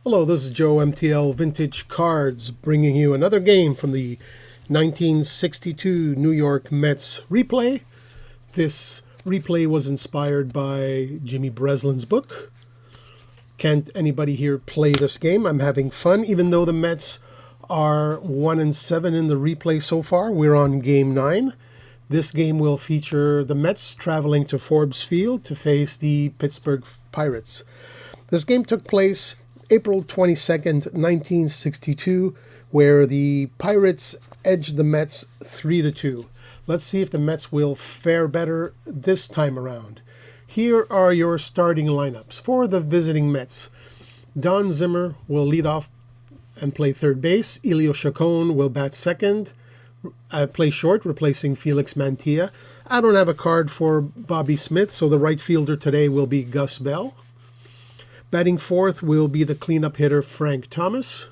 Hello, this is Joe MTL Vintage Cards bringing you another game from the 1962 New York Mets replay. This replay was inspired by Jimmy Breslin's book. Can't anybody here play this game? I'm having fun, even though the Mets are 1-7 in the replay so far. We're on game 9. This game will feature the Mets traveling to Forbes Field to face the Pittsburgh Pirates. This game took place April 22nd, 1962, where the Pirates edged the Mets 3-2. Let's see if the Mets will fare better this time around. Here are your starting lineups. For the visiting Mets, Don Zimmer will lead off and play third base. Elio Chacon will bat second, play short, replacing Felix Mantilla. I don't have a card for Bobby Smith, so the right fielder today will be Gus Bell. Batting fourth will be the cleanup hitter Frank Thomas.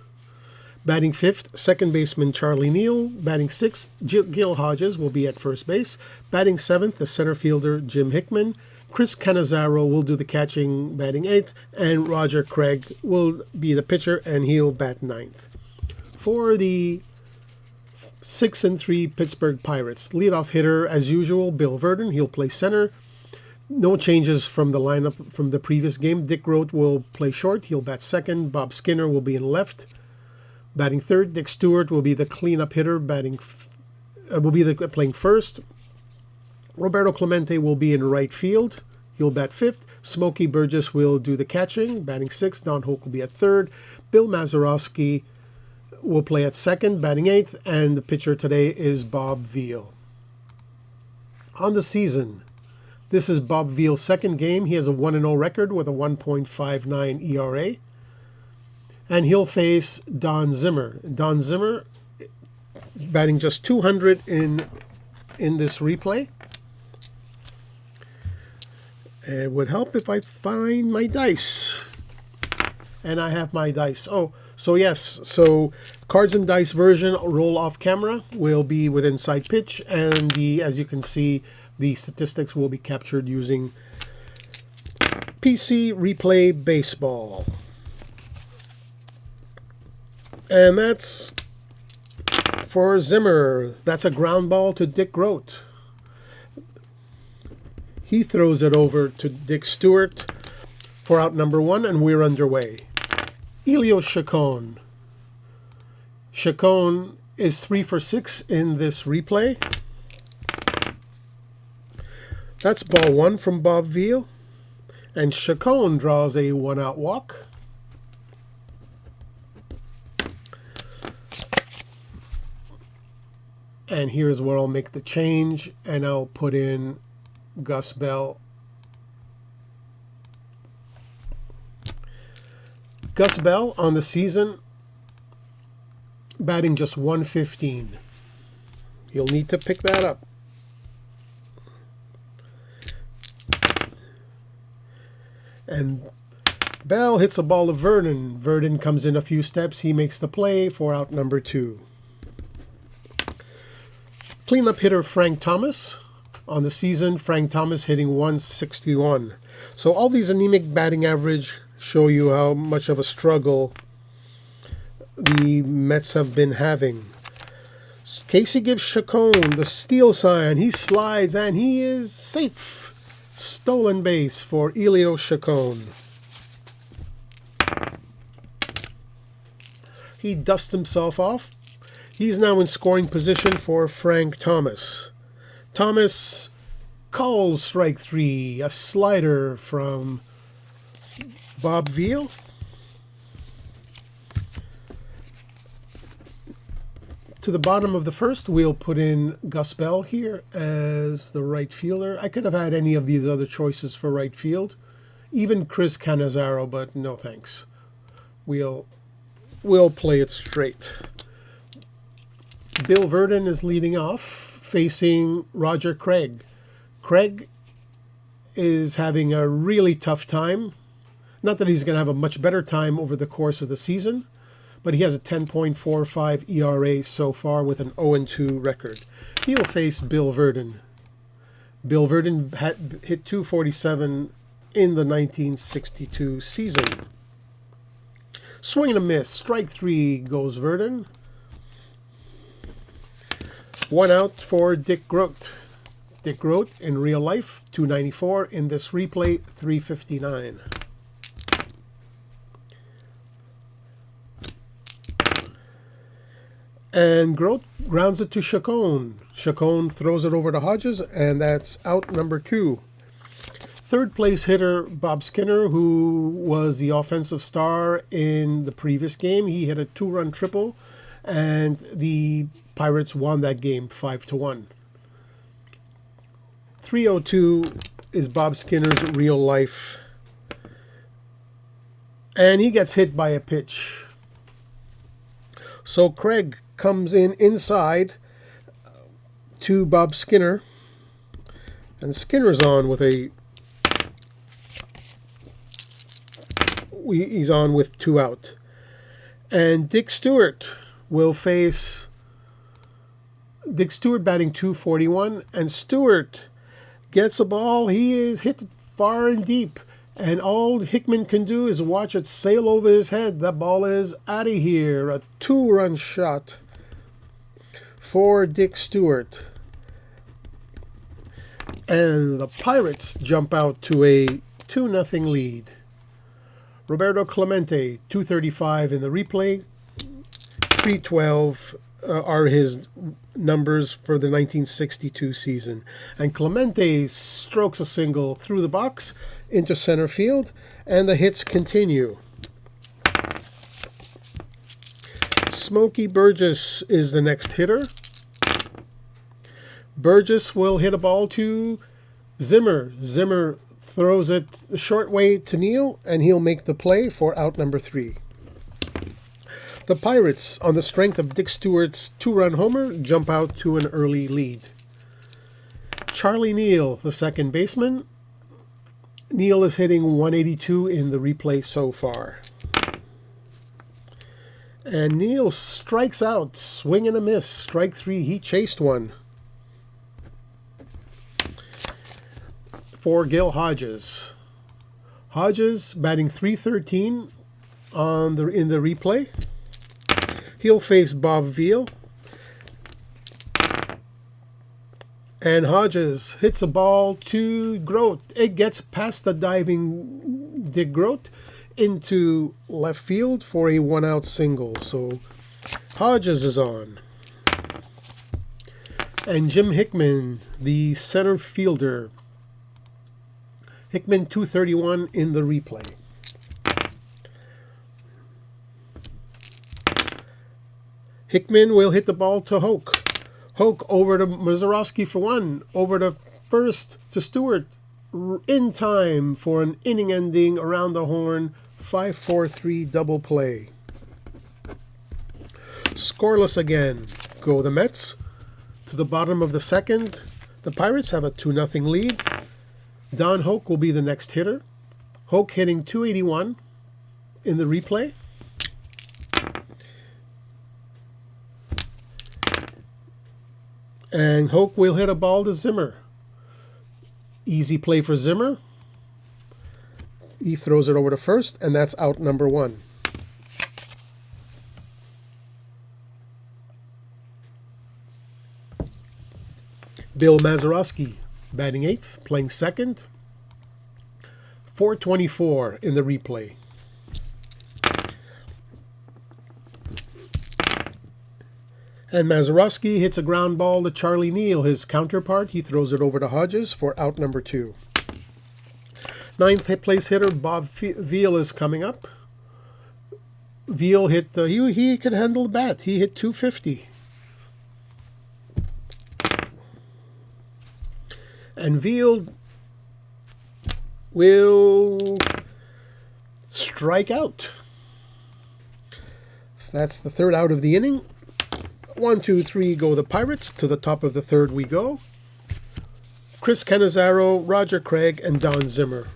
Batting fifth, second baseman Charlie Neal. Batting sixth, Gil Hodges will be at first base. Batting seventh, the center fielder Jim Hickman. Chris Cannizzaro will do the catching, batting eighth. And Roger Craig will be the pitcher, and he'll bat ninth. For the 6-3 Pittsburgh Pirates, leadoff hitter, as usual, Bill Verdon. He'll play center. No changes from the lineup from the previous game. Dick Groat will play short. He'll bat second. Bob Skinner will be in left. Batting third, Dick Stewart will be the cleanup hitter. Playing first. Roberto Clemente will be in right field. He'll bat fifth. Smokey Burgess will do the catching. Batting sixth, Don Hoke will be at third. Bill Mazeroski will play at second, batting eighth. And the pitcher today is Bob Veal. On the season, this is Bob Veal's second game. He has a 1-0 record with a 1.59 ERA. And he'll face Don Zimmer. Don Zimmer batting just 200 in this replay. It would help if I find my dice. And I have my dice. So yes. So cards and dice version roll off camera will be with inside pitch. And as you can see, the statistics will be captured using PC Replay Baseball. And that's for Zimmer. That's a ground ball to Dick Groat. He throws it over to Dick Stewart for out number 1, and we're underway. Elio Chacon. Chacon is 3 for 6 in this replay. That's ball 1 from Bob Veal. And Chacon draws a 1-out walk. And here's where I'll make the change. And I'll put in Gus Bell. Gus Bell on the season, batting just 115. You'll need to pick that up. And Bell hits a ball to Verdon. Verdon comes in a few steps. He makes the play for out number 2. Cleanup hitter Frank Thomas. On the season, Frank Thomas hitting 161. So all these anemic batting average show you how much of a struggle the Mets have been having. Casey gives Chacon the steal sign. He slides and he is safe. Stolen base for Elio Chacon. He dusts himself off. He's now in scoring position for Frank Thomas. Thomas calls strike 3. A slider from Bob Veal. To the bottom of the first, we'll put in Gus Bell here as the right fielder. I could have had any of these other choices for right field. Even Chris Cannizzaro, but no thanks. We'll play it straight. Bill Verdon is leading off, facing Roger Craig. Craig is having a really tough time. Not that he's going to have a much better time over the course of the season, but he has a 10.45 ERA so far with an 0-2 record. He'll face Bill Verdon. Bill Verdon hit 247 in the 1962 season. Swing and a miss. Strike 3 goes Verdon. 1 out for Dick Groat. Dick Groat in real life, 294. In this replay, 359. And Groat grounds it to Chacon. Chacon throws it over to Hodges, and that's out number 2. Third place hitter, Bob Skinner, who was the offensive star in the previous game. He hit a 2-run triple, and the Pirates won that game 5-1. 302 is Bob Skinner's real life. And he gets hit by a pitch. So Craig comes in inside to Bob Skinner. And Skinner's on with he's on with 2 out. And Dick Stewart will face Dick Stewart batting 241, and Stewart gets a ball. He is hit far and deep, and all Hickman can do is watch it sail over his head. That ball is out of here. A 2-run shot for Dick Stewart. And the Pirates jump out to a 2-0 lead. Roberto Clemente, 235 in the replay. 312 are his numbers for the 1962 season. And Clemente strokes a single through the box into center field, and the hits continue. Smokey Burgess is the next hitter. Burgess will hit a ball to Zimmer. Zimmer throws it the short way to Neal, and he'll make the play for out number 3. The Pirates, on the strength of Dick Stewart's 2-run homer, jump out to an early lead. Charlie Neal, the second baseman. Neal is hitting 182 in the replay so far. And Neal strikes out, swing and a miss. Strike 3, he chased one. For Gil Hodges. Hodges batting 313 in the replay. He'll face Bob Veal. And Hodges hits a ball to Groat. It gets past the diving Dick Groat into left field for a 1-out single. So Hodges is on. And Jim Hickman, the center fielder. Hickman 231 in the replay. Hickman will hit the ball to Hoke. Hoke over to Mazeroski for 1. Over to first to Stewart. In time for an inning ending around the horn. 5-4-3 double play. Scoreless again. Go the Mets. To the bottom of the second. The Pirates have a 2-0 lead. Don Hoke will be the next hitter. Hoke hitting 281 in the replay. And Hoke will hit a ball to Zimmer. Easy play for Zimmer. He throws it over to first, and that's out number 1. Bill Mazeroski, batting 8th, playing second. 424 in the replay. And Mazeroski hits a ground ball to Charlie Neal, his counterpart. He throws it over to Hodges for out number 2. 9th place hitter Bob Veal is coming up. Veal hit, he could handle the bat. He hit 250. And Veal will strike out. That's the 3rd out of the inning. 1, 2, 3 go the Pirates. To the top of the 3rd we go. Chris Cannizzaro, Roger Craig, and Don Zimmer.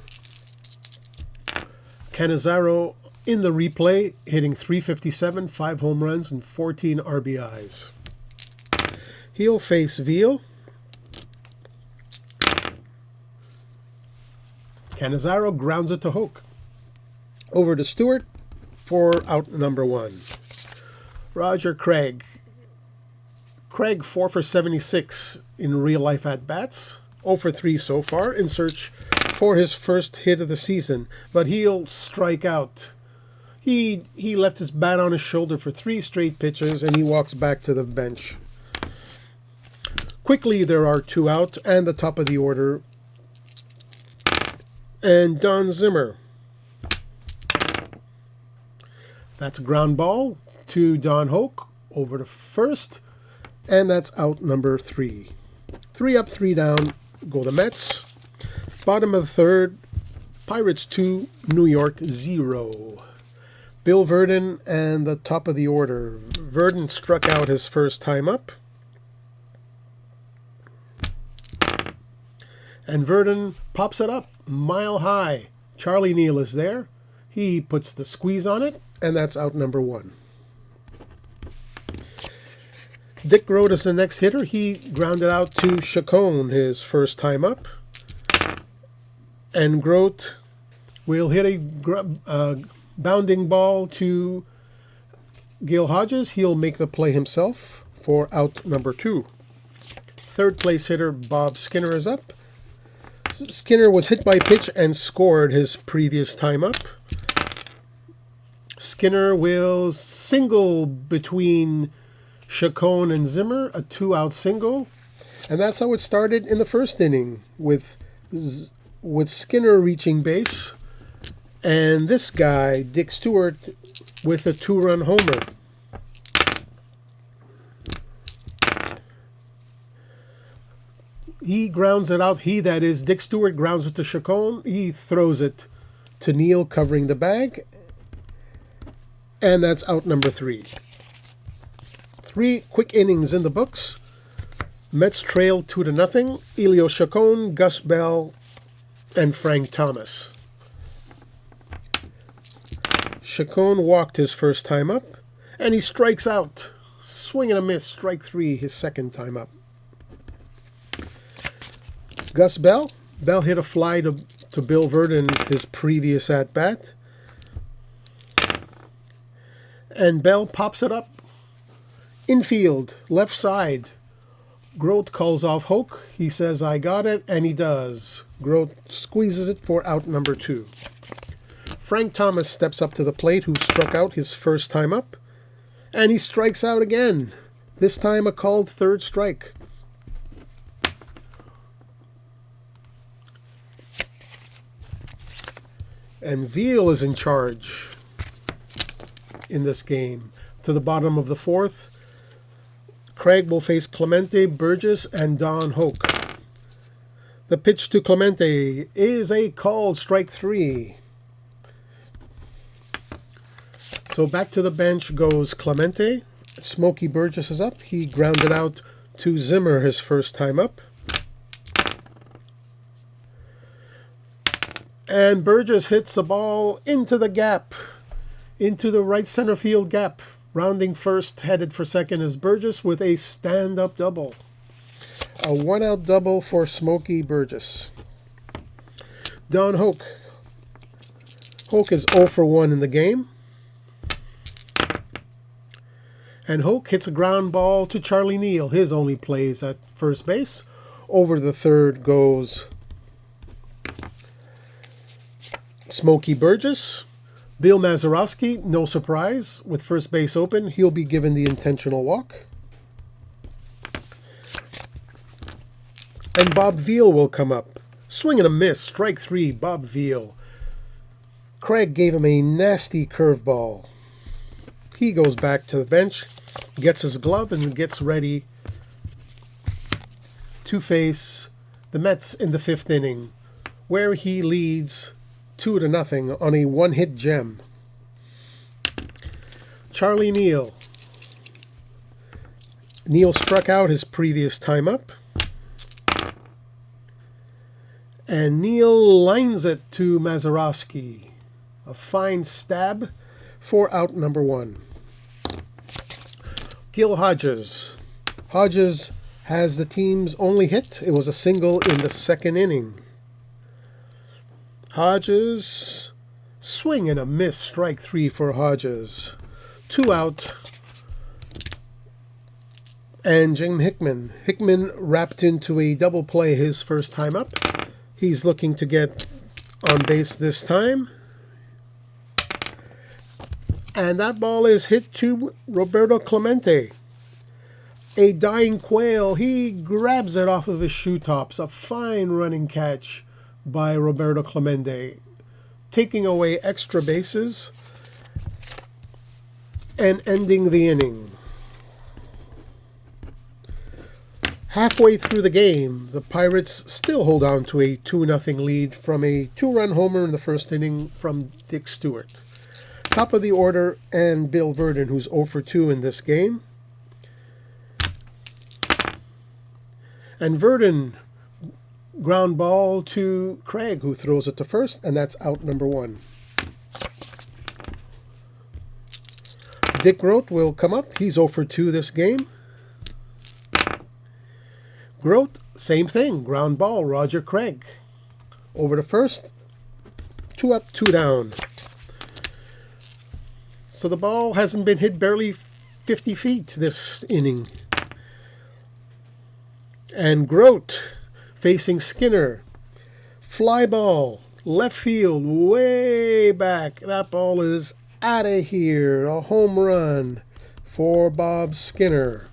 Cannizzaro in the replay, hitting 357, 5 home runs, and 14 RBIs. He'll face Veal. Cannizzaro grounds it to Hoke. Over to Stewart for out number 1. Roger Craig. Craig 4 for 76 in real life at bats. 0 for 3 so far in search for his first hit of the season, but he'll strike out. He left his bat on his shoulder for 3 straight pitches, and he walks back to the bench. Quickly, there are 2 out, and the top of the order, and Don Zimmer. That's a ground ball to Don Hoke over to first, and that's out number 3. 3 up, 3 down, go the Mets. Bottom of the third, Pirates 2, New York 0. Bill Verdon and the top of the order. Verdon struck out his first time up. And Verdon pops it up, mile high. Charlie Neal is there. He puts the squeeze on it, and that's out number 1. Dick Groat is the next hitter. He grounded out to Chacon his first time up. And Groat will hit a bounding ball to Gil Hodges. He'll make the play himself for out number 2. Third place hitter Bob Skinner is up. Skinner was hit by pitch and scored his previous time up. Skinner will single between Chacon and Zimmer, a 2-out single. And that's how it started in the first inning, with Skinner reaching base. And this guy, Dick Stewart, with a 2-run homer. He grounds it out. That is, Dick Stewart grounds it to Chacon. He throws it to Neal, covering the bag. And that's out number 3. 3 quick innings in the books. Mets trail 2-0. Elio Chacon, Gus Bell, and Frank Thomas. Chacon walked his first time up, and he strikes out. Swing and a miss, strike 3, his second time up. Gus Bell. Bell hit a fly to Bill Verdon his previous at-bat. And Bell pops it up. Infield, left side. Groat calls off Hoke. He says, "I got it," and he does. Groat squeezes it for out number 2. Frank Thomas steps up to the plate, who struck out his first time up. And he strikes out again. This time a called third strike. And Veal is in charge in this game. To the bottom of the 4th, Craig will face Clemente, Burgess, and Don Hoke. The pitch to Clemente is a called strike 3. So back to the bench goes Clemente. Smokey Burgess is up. He grounded out to Zimmer his first time up. And Burgess hits the ball into the gap, into the right center field gap. Rounding first, headed for second is Burgess with a stand-up double. A 1-out double for Smokey Burgess. Don Hoke. Hoke is 0 for 1 in the game. And Hoke hits a ground ball to Charlie Neal. His only plays at first base. Over the third goes Smokey Burgess. Bill Mazeroski, no surprise, with first base open, he'll be given the intentional walk. And Bob Veal will come up. Swing and a miss, strike 3, Bob Veal. Craig gave him a nasty curveball. He goes back to the bench, gets his glove, and gets ready to face the Mets in the 5th inning, where he leads 2-0 on a 1-hit gem. Charlie Neal. Neal struck out his previous time up. And Neal lines it to Mazeroski. A fine stab for out number 1. Gil Hodges. Hodges has the team's only hit. It was a single in the 2nd inning. Hodges swing and a miss. Strike 3 for Hodges. 2 out. And Jim Hickman. Hickman wrapped into a double play his first time up. He's looking to get on base this time. And that ball is hit to Roberto Clemente. A dying quail. He grabs it off of his shoe tops. A fine running catch by Roberto Clemente, taking away extra bases and ending the inning. Halfway through the game, the Pirates still hold on to a 2-0 lead from a 2-run homer in the first inning from Dick Stewart. Top of the order, and Bill Verdon, who's 0 for 2 in this game. And Verdon, ground ball to Craig, who throws it to first, and that's out number 1. Dick Groat will come up. He's 0 for 2 this game. Groat, same thing. Ground ball, Roger Craig. Over to first. 2 up, 2 down. So the ball hasn't been hit barely 50 feet this inning. And Groat facing Skinner. Fly ball, left field, way back. That ball is out of here. A home run for Bob Skinner.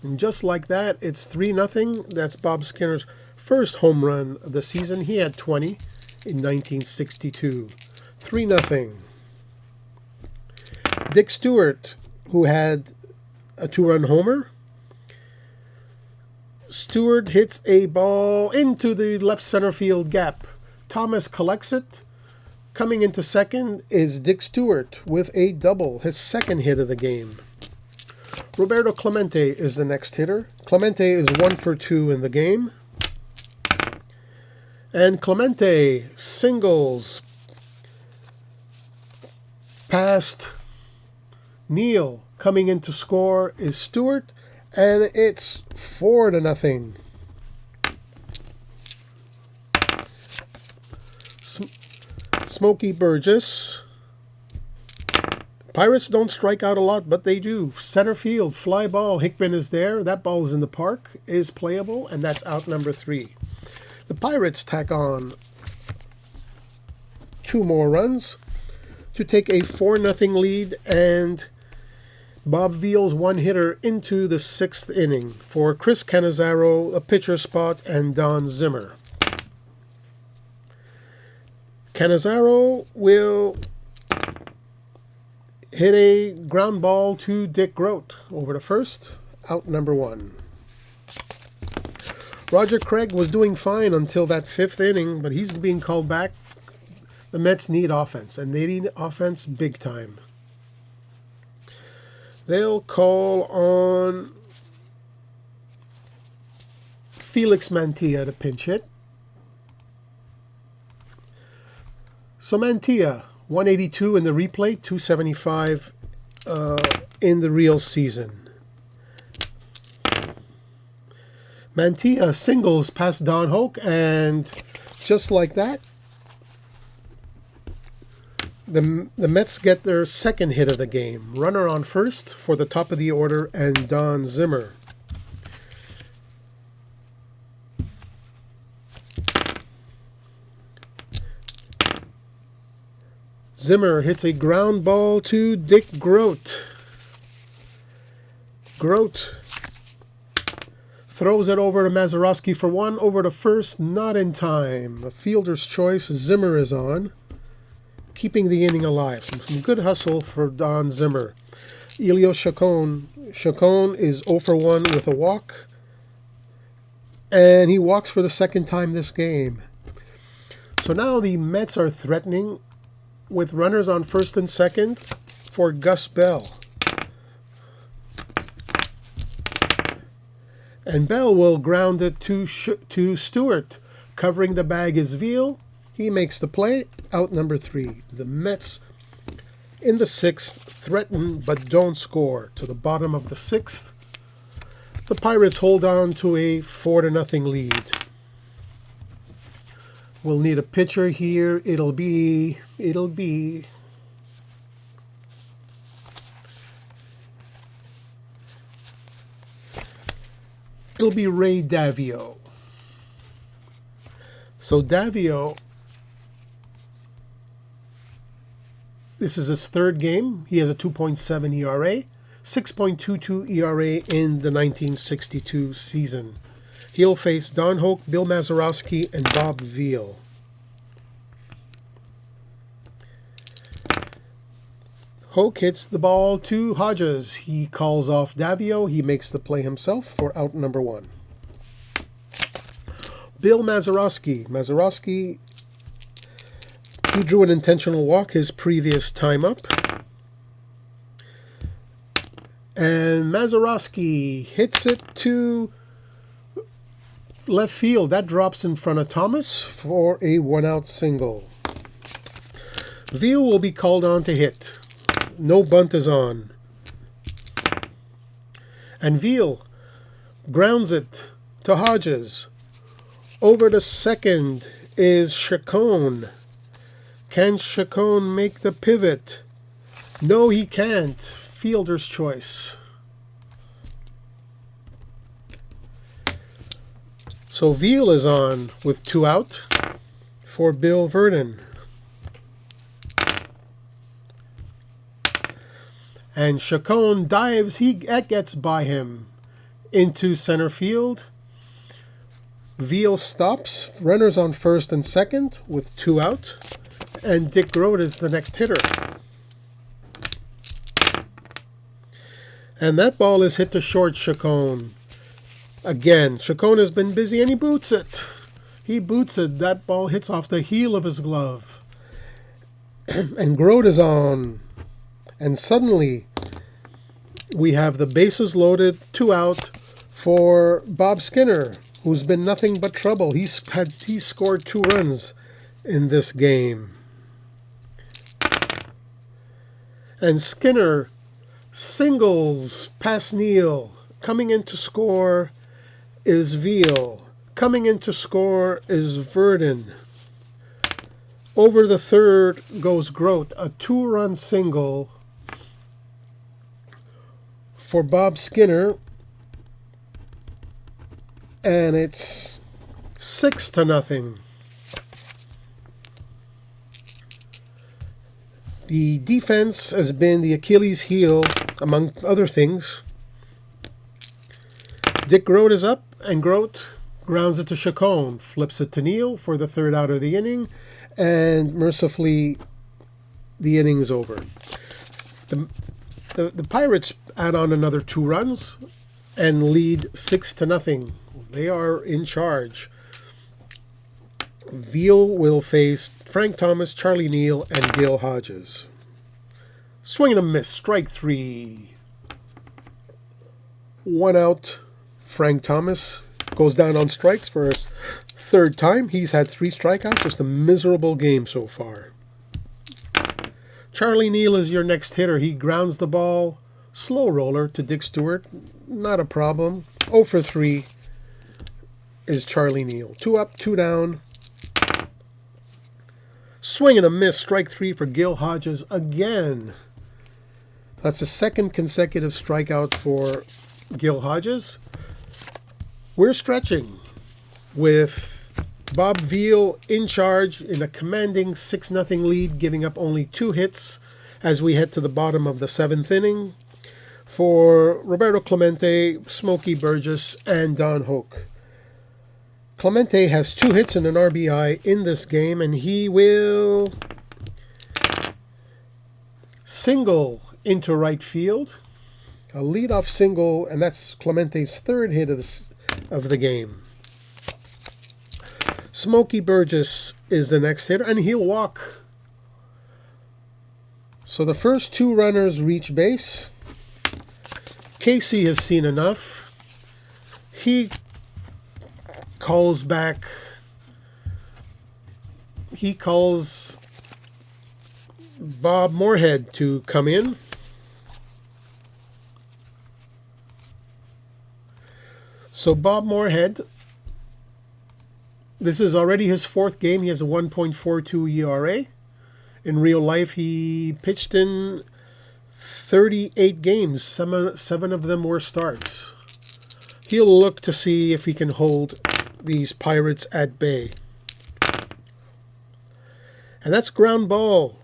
And just like that, it's 3-0. That's Bob Skinner's first home run of the season. He had 20 in 1962. 3-0. Dick Stewart, who had a 2-run homer. Stewart hits a ball into the left center field gap. Thomas collects it. Coming into second is Dick Stewart with a double, his second hit of the game. Roberto Clemente is the next hitter. Clemente is 1 for 2 in the game. And Clemente singles past Neal. Coming in to score is Stewart, and it's 4-0. Smokey Burgess. Pirates don't strike out a lot, but they do. Center field, fly ball. Hickman is there. That ball is in the park, is playable, and that's out number 3. The Pirates tack on 2 more runs to take a 4-0 lead, and Bob Veal's one-hitter into the 6th inning for Chris Cannizzaro, a pitcher spot, and Don Zimmer. Cannizzaro will hit a ground ball to Dick Groat. Over to first, out number 1. Roger Craig was doing fine until that 5th inning, but he's being called back. The Mets need offense, and they need offense big time. They'll call on Felix Mantilla to pinch hit. So Mantilla, 182 in the replay, 275 in the real season. Mantilla singles past Don Hoke, and just like that, the Mets get their second hit of the game. Runner on first for the top of the order, and Don Zimmer. Zimmer hits a ground ball to Dick Groat. Groat throws it over to Mazeroski for 1, over to first, not in time. A fielder's choice. Zimmer is on, keeping the inning alive. Some good hustle for Don Zimmer. Elio Chacon. Chacon is 0 for 1 with a walk, and he walks for the second time this game. So now the Mets are threatening with runners on first and second for Gus Bell. And Bell will ground it to Stewart. Covering the bag is Veal. He makes the play, out number 3. The Mets in the 6th threaten but don't score. To the bottom of the 6th, the Pirates hold on to a 4-0 lead. We'll need a pitcher here. It'll be Ray Davio. So Davio, this is his third game. He has a 2.7 ERA, 6.22 ERA in the 1962 season. He'll face Don Hoke, Bill Mazeroski, and Bob Veal. Hoke hits the ball to Hodges. He calls off Davio. He makes the play himself for out number 1. Bill Mazeroski. Mazeroski, he drew an intentional walk his previous time up. And Mazeroski hits it to left field. That drops in front of Thomas for a 1-out single. Veal will be called on to hit. No bunt is on. And Veal grounds it to Hodges. Over to second is Chacon. Can Chacon make the pivot? No, he can't. Fielder's choice. So Veal is on with 2 out for Bill Verdon. And Chacon dives. He gets by him into center field. Veal stops. Runners on first and second with 2 out. And Dick Grote is the next hitter. And that ball is hit to short Chacon. Again, Chacon has been busy and he boots it. He boots it. That ball hits off the heel of his glove. And Grote is on. And suddenly, we have the bases loaded, 2 out for Bob Skinner, who's been nothing but trouble. He scored 2 runs in this game. And Skinner singles past Neal. Coming in to score is Veal. Coming in to score is Verdon. Over the third goes Grote, a 2-run single for Bob Skinner, and it's 6-0. The defense has been the Achilles heel, among other things. Dick Grote is up, and Grote grounds it to Chacon, flips it to Neal for the 3rd out of the inning, and mercifully, the inning's over. The Pirates add on another 2 runs and lead 6-0. They are in charge. Veal will face Frank Thomas, Charlie Neal, and Gil Hodges. Swing and a miss, strike 3. 1 out. Frank Thomas goes down on strikes for his 3rd time. He's had 3 strikeouts. Just a miserable game so far. Charlie Neal is your next hitter. He grounds the ball, slow roller to Dick Stewart. Not a problem. 0 for 3 is Charlie Neal. 2 up, 2 down. Swing and a miss, strike 3 for Gil Hodges again. That's the 2nd consecutive strikeout for Gil Hodges. We're stretching with Bob Veal in charge in a commanding 6-0 lead, giving up only 2 hits as we head to the bottom of the 7th inning for Roberto Clemente, Smokey Burgess, and Don Hoke. Clemente has 2 hits and an RBI in this game, and he will single into right field. A leadoff single, and that's Clemente's 3rd hit of the game. Smokey Burgess is the next hitter, and he'll walk. So the first 2 runners reach base. Casey has seen enough. He calls back. He calls Bob Moorhead to come in. So Bob Moorhead This is already his fourth game. He has a 1.42 ERA. In real life, he pitched in 38 games. Seven of them were starts. He'll look to see if he can hold these Pirates at bay. And that's ground ball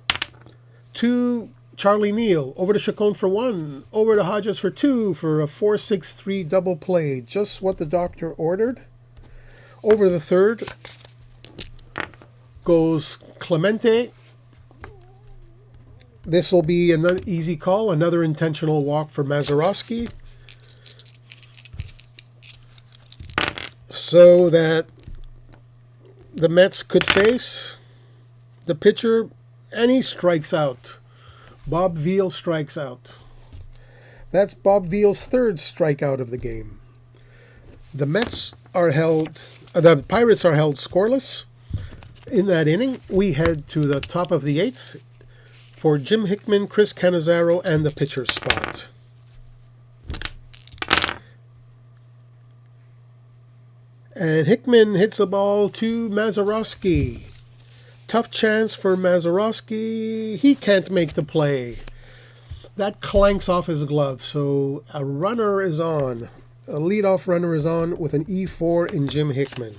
to Charlie Neal. Over to Chacon for 1. Over to Hodges for 2 for a 4-6-3 double play. Just what the doctor ordered. Over the third goes Clemente. This will be an easy call. Another intentional walk for Mazeroski. So that the Mets could face the pitcher, and he strikes out. Bob Veal strikes out. That's Bob Veal's third strikeout of the game. The Pirates are held scoreless. In that inning, we head to the top of the 8th for Jim Hickman, Chris Cannizzaro, and the pitcher's spot. And Hickman hits a ball to Mazeroski. Tough chance for Mazeroski. He can't make the play. That clanks off his glove, so a runner is on. A leadoff runner is on with an E4 in Jim Hickman.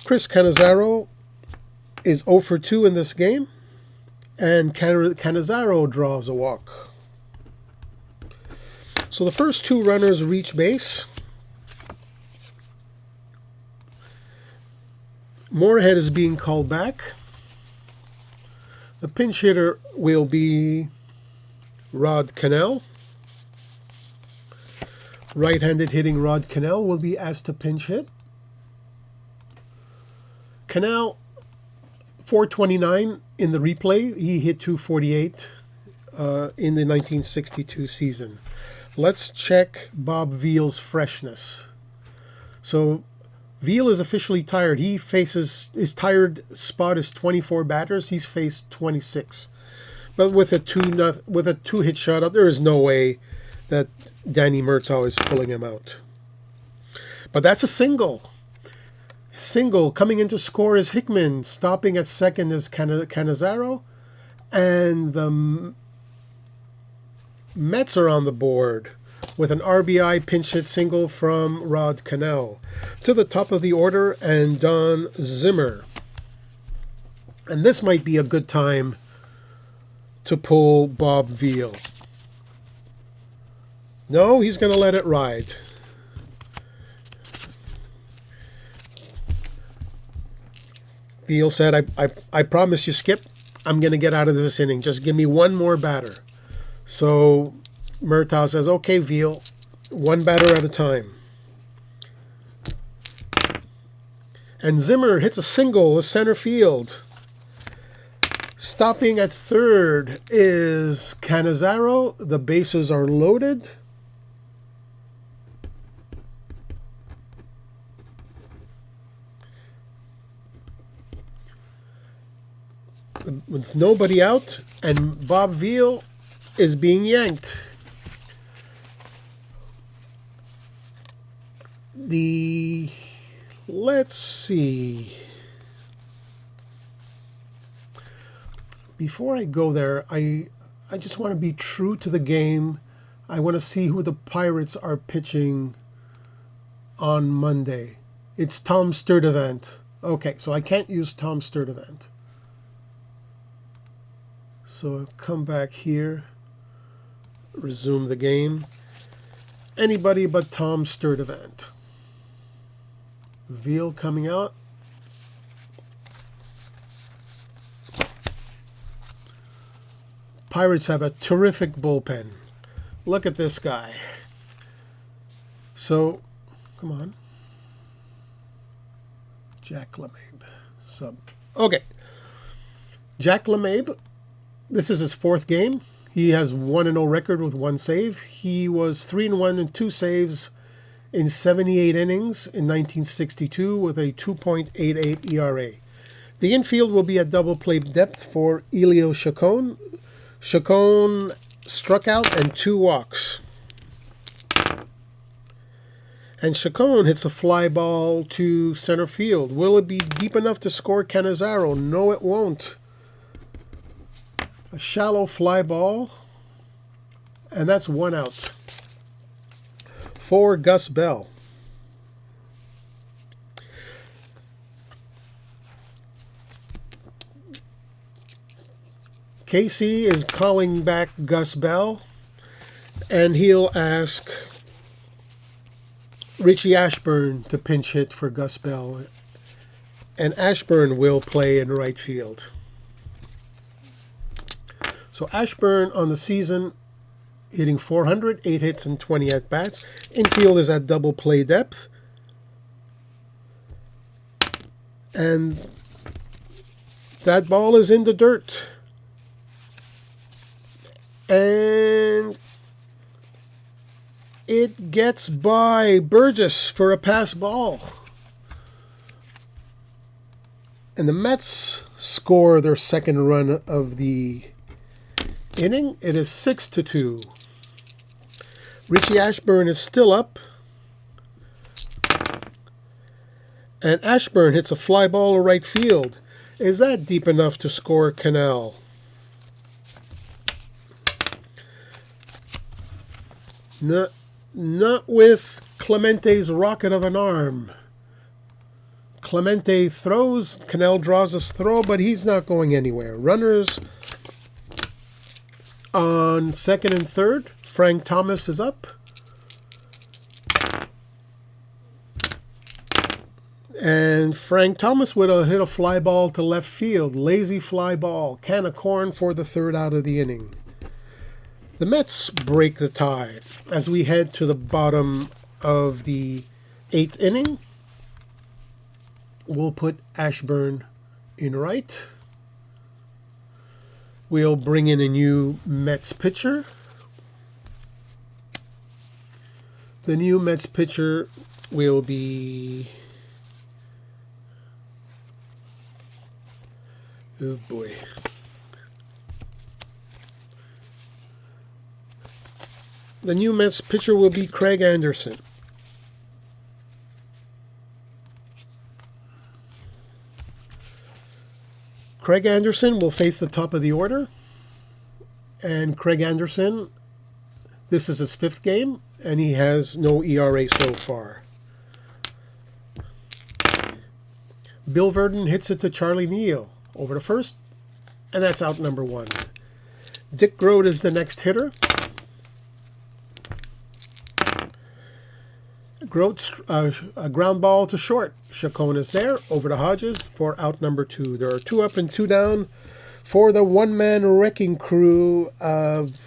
Chris Cannizzaro is 0 for 2 in this game, and Cannizzaro draws a walk. So the first 2 runners reach base. Moorhead is being called back. The pinch hitter will be Rod Cannell. Right-handed hitting Rod Cannell will be asked to pinch hit. Cannell, 429 in the replay. He hit 248 in the 1962 season. Let's check Bob Veal's freshness. So Veal is officially tired. His tired spot is 24 batters. He's faced 26. But with a 2-hit shutout, there is no way that Danny Murtaugh is pulling him out. But that's a single. Coming in to score is Hickman. Stopping at second is Cannizzaro. And the Mets are on the board with an RBI pinch hit single from Rod Cannell. To the top of the order, and Don Zimmer. And this might be a good time to pull Bob Veal. No, he's going to let it ride. Veal said, I promise you, Skip, I'm going to get out of this inning. Just give me one more batter. So Murtaugh says, okay, Veal, one batter at a time. And Zimmer hits a single to center field. Stopping at third is Cannizzaro. The bases are loaded. With nobody out, and Bob Veal is being yanked. Let's see. Before I go there, I just want to be true to the game. I want to see who the Pirates are pitching on Monday. It's Tom Sturdivant. Okay, so I can't use Tom Sturdivant. So I'll come back here, resume the game. Anybody but Tom Sturdivant. Veal coming out. Pirates have a terrific bullpen. Look at this guy. So, come on. Jack LeMahieu. Sub. Okay. Jack LeMahieu. This is his fourth game. He has 1-0 record with 1 save. He was 3-1 and 2 saves in 78 innings in 1962 with a 2.88 ERA. The infield will be at double play depth for Elio Chacon. Chacon struck out and 2 walks. And Chacon hits a fly ball to center field. Will it be deep enough to score Cannizzaro? No, it won't. A shallow fly ball. And that's 1 out. For Gus Bell. Casey is calling back Gus Bell, and he'll ask Richie Ashburn to pinch hit for Gus Bell. And Ashburn will play in right field. So Ashburn on the season, hitting .400, 8 hits and 20 at-bats. Infield is at double play depth. And that ball is in the dirt. And it gets by Burgess for a pass ball. And the Mets score their second run of the inning. It is 6-2. Richie Ashburn is still up. And Ashburn hits a fly ball to right field. Is that deep enough to score Cannell? Not with Clemente's rocket of an arm. Clemente throws. Cannell draws his throw, but he's not going anywhere. Runners on second and third. Frank Thomas is up. And Frank Thomas would have hit a fly ball to left field. Lazy fly ball. Can of corn for the third out of the inning. The Mets break the tie as we head to the bottom of the 8th inning. We'll put Ashburn in right. We'll bring in a new Mets pitcher. The new Mets pitcher will be... oh boy. The new Mets pitcher will be Craig Anderson. Craig Anderson will face the top of the order. And Craig Anderson, this is his 5th game, and he has no ERA so far. Bill Verdon hits it to Charlie Neal over to first, and that's out number 1. Dick Groat is the next hitter. Groat's a ground ball to short. Chacon is there, over to Hodges for out number 2. There are 2 up and 2 down for the one-man wrecking crew of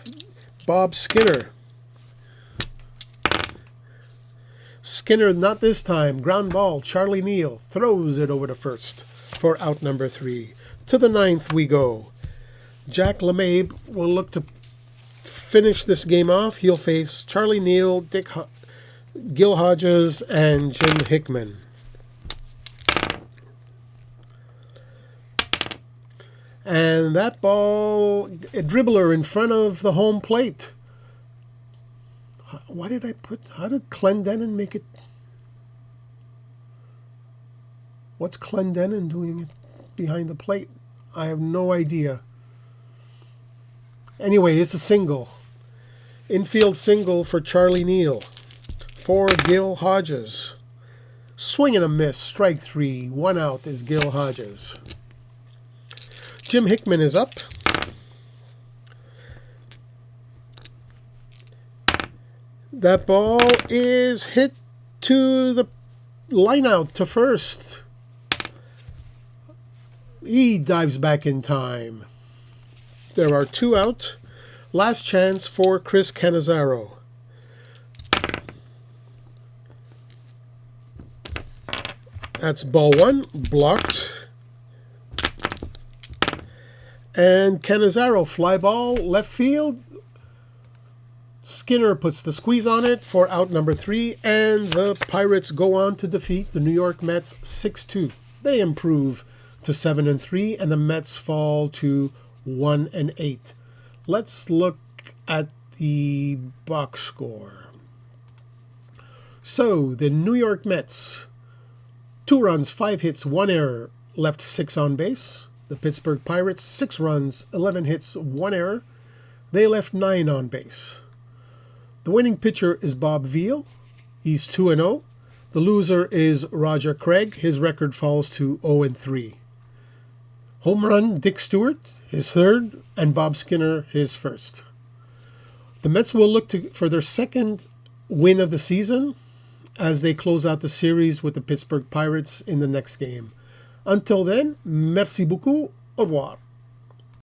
Bob Skinner. Skinner, not this time. Ground ball. Charlie Neal throws it over to first for out number 3. To the 9th we go. Jack LeMabe will look to finish this game off. He'll face Charlie Neal, Gil Hodges, and Jim Hickman. And that ball, a dribbler in front of the home plate. How did Clendenin make it? What's Clendenin doing it behind the plate? I have no idea. Anyway, it's a single. Infield single for Charlie Neal. For Gil Hodges. Swing and a miss. Strike 3. 1 out is Gil Hodges. Jim Hickman is up. That ball is hit to the line out to first. He dives back in time. There are 2 out. Last chance for Chris Cannizzaro. That's ball 1, blocked. And Cannizzaro, fly ball, left field. Skinner puts the squeeze on it for out number 3, and the Pirates go on to defeat the New York Mets 6-2. They improve to 7-3, and the Mets fall to 1-8. Let's look at the box score. So, the New York Mets, 2 runs, 5 hits, 1 error, left 6 on base. The Pittsburgh Pirates, 6 runs, 11 hits, 1 error. They left 9 on base. The winning pitcher is Bob Veal. He's 2-0. The loser is Roger Craig. His record falls to 0-3. Home run, Dick Stewart, his third, and Bob Skinner, his first. The Mets will look for their second win of the season as they close out the series with the Pittsburgh Pirates in the next game. Until then, merci beaucoup, au revoir.